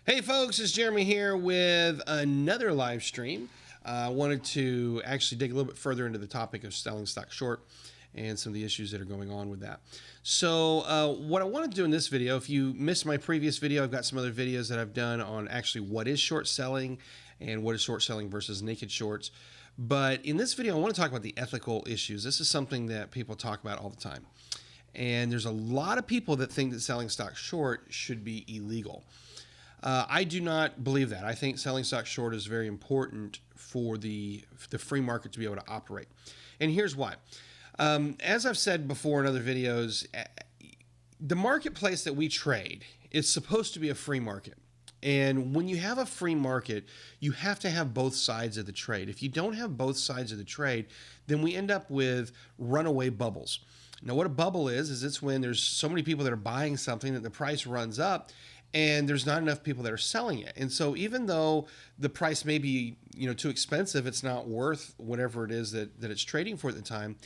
Hey folks, it's Jeremy here with another live stream. I wanted to actually dig a little bit further into the topic of selling stock short and some of the issues that are going on with that. So what I want to do in this video, if you missed my previous video, I've got some other videos that I've done on actually what is short selling and what is short selling versus naked shorts. But in this video, I want to talk about the ethical issues. This is something that people talk about all the time. And there's a lot of people that think that selling stock short should be illegal. I do not believe that. I think selling stock short is very important for the free market to be able to operate. And here's why. As I've said before in other videos, the marketplace that we trade is supposed to be a free market. And when you have a free market, you have to have both sides of the trade. If you don't have both sides of the trade, then we end up with runaway bubbles. Now, what a bubble is it's when there's so many people that are buying something that the price runs up and there's not enough people that are selling it. And so even though the price may be, too expensive, it's not worth whatever it is that it's trading for at the time,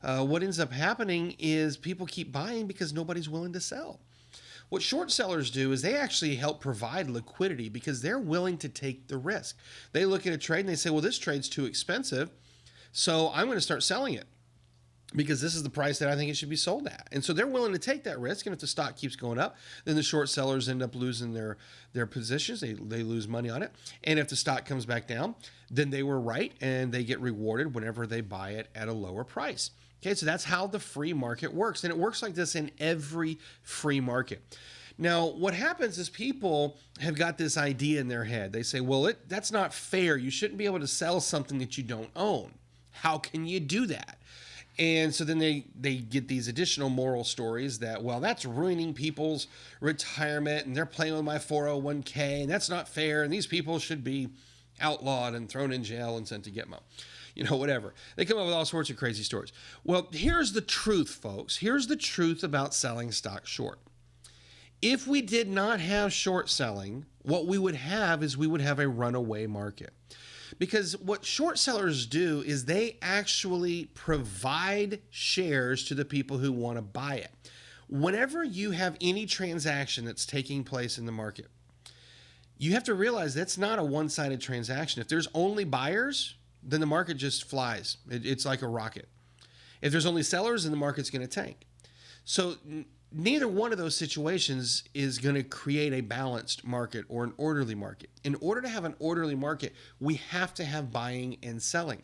what ends up happening is people keep buying because nobody's willing to sell. What short sellers do is they actually help provide liquidity because they're willing to take the risk. They look at a trade and they say, well, this trade's too expensive, so I'm going to start selling it, because this is the price that I think it should be sold at. And so they're willing to take that risk. And if the stock keeps going up, then the short sellers end up losing their positions. They lose money on it. And if the stock comes back down, then they were right and they get rewarded whenever they buy it at a lower price. Okay, so that's how the free market works. And it works like this in every free market. Now, what happens is people have got this idea in their head. They say, well, that's not fair. You shouldn't be able to sell something that you don't own. How can you do that? And so then they get these additional moral stories that, well, that's ruining people's retirement and they're playing with my 401k and that's not fair and these people should be outlawed and thrown in jail and sent to Gitmo. Whatever. They come up with all sorts of crazy stories. Well, here's the truth, folks. Here's the truth about selling stock short. If we did not have short selling, what we would have is we would have a runaway market. Because what short sellers do is they actually provide shares to the people who want to buy it. Whenever you have any transaction that's taking place in the market, you have to realize that's not a one-sided transaction. If there's only buyers, then the market just flies. It's like a rocket. If there's only sellers, then the market's going to tank. So neither one of those situations is going to create a balanced market or an orderly market. In order to have an orderly market, we have to have buying and selling.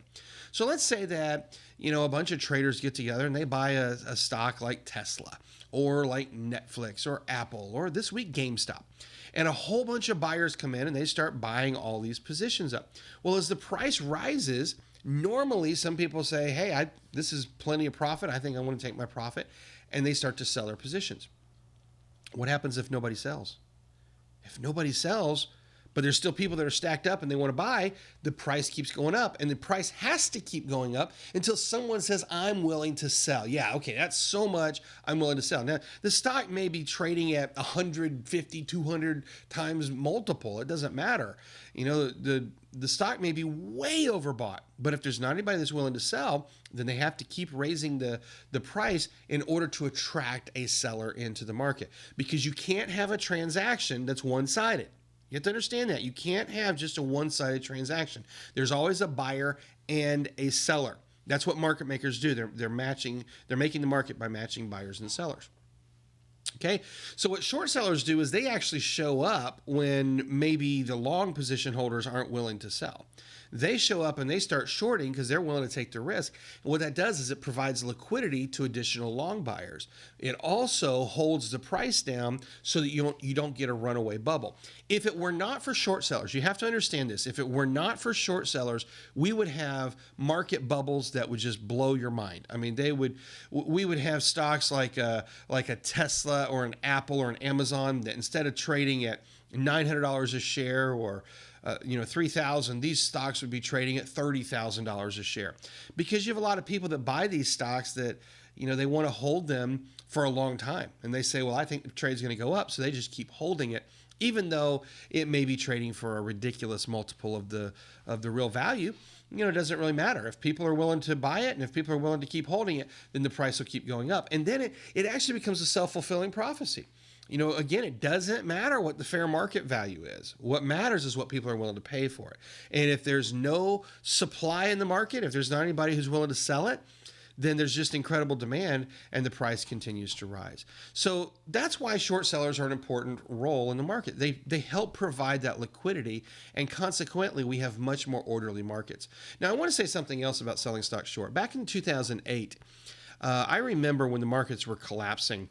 So let's say that, a bunch of traders get together and they buy a stock like Tesla or like Netflix or Apple or this week GameStop. And a whole bunch of buyers come in and they start buying all these positions up. Well, as the price rises, normally some people say, hey, this is plenty of profit. I think I want to take my profit. And they start to sell their positions. What happens if nobody sells? If nobody sells, but there's still people that are stacked up and they want to buy, the price keeps going up. And the price has to keep going up until someone says, I'm willing to sell. Yeah, okay, that's so much, I'm willing to sell. Now, the stock may be trading at 150, 200 times multiple. It doesn't matter. The stock may be way overbought, but if there's not anybody that's willing to sell, then they have to keep raising the price in order to attract a seller into the market. Because you can't have a transaction that's one-sided. You have to understand that. You can't have just a one-sided transaction. There's always a buyer and a seller. That's what market makers do. They're making the market by matching buyers and sellers. Okay, so what short sellers do is they actually show up when maybe the long position holders aren't willing to sell. They show up and they start shorting because they're willing to take the risk. And what that does is it provides liquidity to additional long buyers. It also holds the price down so that you don't get a runaway bubble. If it were not for short sellers, you have to understand this. If it were not for short sellers, we would have market bubbles that would just blow your mind. I mean, we would have stocks like a Tesla or an Apple or an Amazon that instead of trading at $900 a share or $3,000, these stocks would be trading at $30,000 a share, because you have a lot of people that buy these stocks that they want to hold them for a long time, and they say, well, I think the trade's going to go up, so they just keep holding it, even though it may be trading for a ridiculous multiple of the real value. It doesn't really matter. If people are willing to buy it and if people are willing to keep holding it, then the price will keep going up, and then it actually becomes a self-fulfilling prophecy. Again, it doesn't matter what the fair market value is. What matters is what people are willing to pay for it. And if there's no supply in the market, if there's not anybody who's willing to sell it, then there's just incredible demand and the price continues to rise. So that's why short sellers are an important role in the market. They help provide that liquidity, and consequently, we have much more orderly markets. Now, I want to say something else about selling stock short. Back in 2008, I remember when the markets were collapsing.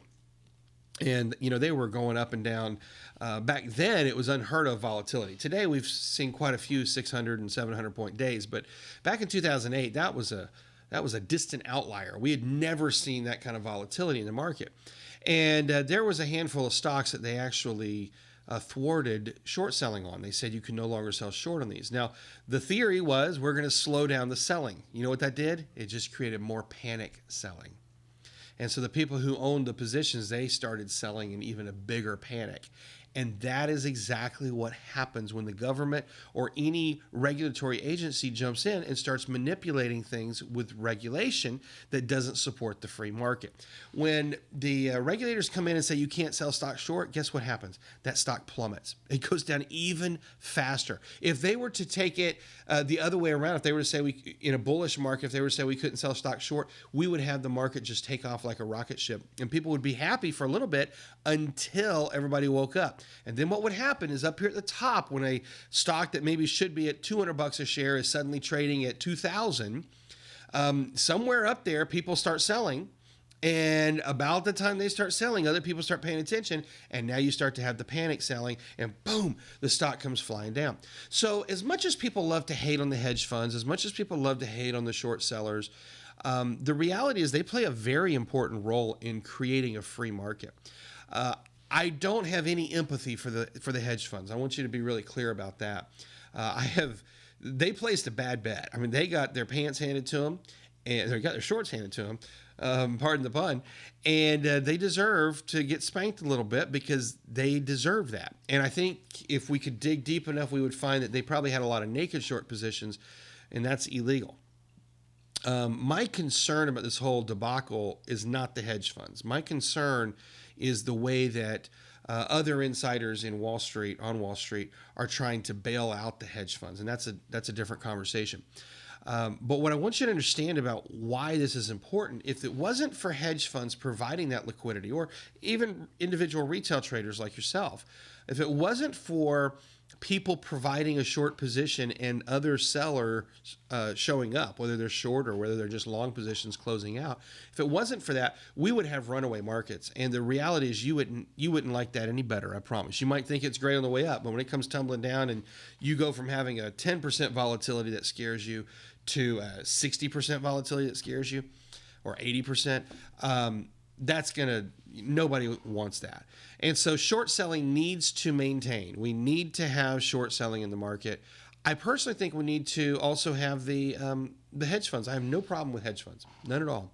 And, they were going up and down. Back then, it was unheard of volatility. Today, we've seen quite a few 600 and 700 point days. But back in 2008, that was a distant outlier. We had never seen that kind of volatility in the market. And there was a handful of stocks that they actually thwarted short selling on. They said you can no longer sell short on these. Now, the theory was we're going to slow down the selling. You know what that did? It just created more panic selling. And so the people who owned the positions, they started selling in even a bigger panic. And that is exactly what happens when the government or any regulatory agency jumps in and starts manipulating things with regulation that doesn't support the free market. When the regulators come in and say you can't sell stock short, guess what happens? That stock plummets. It goes down even faster. If they were to take it the other way around, if they were to say in a bullish market, if they were to say we couldn't sell stock short, we would have the market just take off like a rocket ship. And people would be happy for a little bit until everybody woke up. And then what would happen is up here at the top, when a stock that maybe should be at $200 a share is suddenly trading at $2,000, somewhere up there, people start selling. And about the time they start selling, other people start paying attention. And now you start to have the panic selling, and boom, the stock comes flying down. So as much as people love to hate on the hedge funds, as much as people love to hate on the short sellers, the reality is they play a very important role in creating a free market. I don't have any empathy for the hedge funds. I want you to be really clear about that. They placed a bad bet. I mean, they got their pants handed to them, and they got their shorts handed to them. Pardon the pun. And they deserve to get spanked a little bit because they deserve that. And I think if we could dig deep enough, we would find that they probably had a lot of naked short positions, and that's illegal. My concern about this whole debacle is not the hedge funds. My concern is the way that other insiders on Wall Street are trying to bail out the hedge funds, and that's a different conversation. But what I want you to understand about why this is important, if it wasn't for hedge funds providing that liquidity, or even individual retail traders like yourself, if it wasn't for people providing a short position and other sellers showing up, whether they're short or whether they're just long positions closing out, if it wasn't for that, we would have runaway markets. And the reality is you wouldn't like that any better, I promise. You might think it's great on the way up, but when it comes tumbling down and you go from having a 10% volatility that scares you to a 60% volatility that scares you, or 80%, nobody wants that. And so short selling needs to maintain. We need to have short selling in the market. I personally think we need to also have the hedge funds. I have no problem with hedge funds, none at all.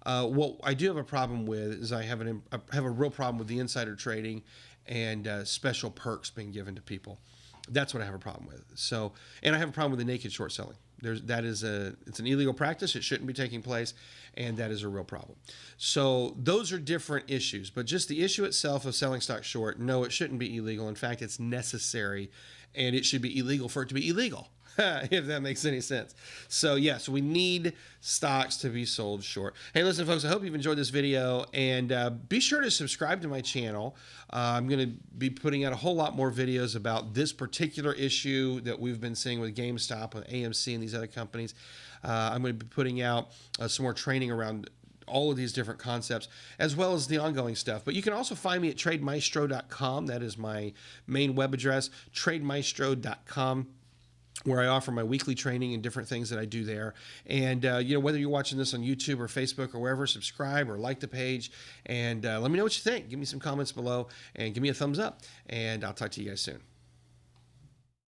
What I do have a problem with is I have a real problem with the insider trading and special perks being given to people. That's what I have a problem with. So, and I have a problem with the naked short selling. It's an illegal practice. It shouldn't be taking place, and that is a real problem. So those are different issues, but just the issue itself of selling stock short, no, it shouldn't be illegal. In fact, it's necessary, and it should be illegal for it to be illegal, if that makes any sense. So yes, we need stocks to be sold short. Hey, listen, folks, I hope you've enjoyed this video, and be sure to subscribe to my channel. I'm going to be putting out a whole lot more videos about this particular issue that we've been seeing with GameStop, with AMC, and these other companies. I'm going to be putting out some more training around all of these different concepts, as well as the ongoing stuff. But you can also find me at trademaestro.com. That is my main web address, trademaestro.com, where I offer my weekly training and different things that I do there. And, whether you're watching this on YouTube or Facebook or wherever, subscribe or like the page. And let me know what you think. Give me some comments below and give me a thumbs up. And I'll talk to you guys soon.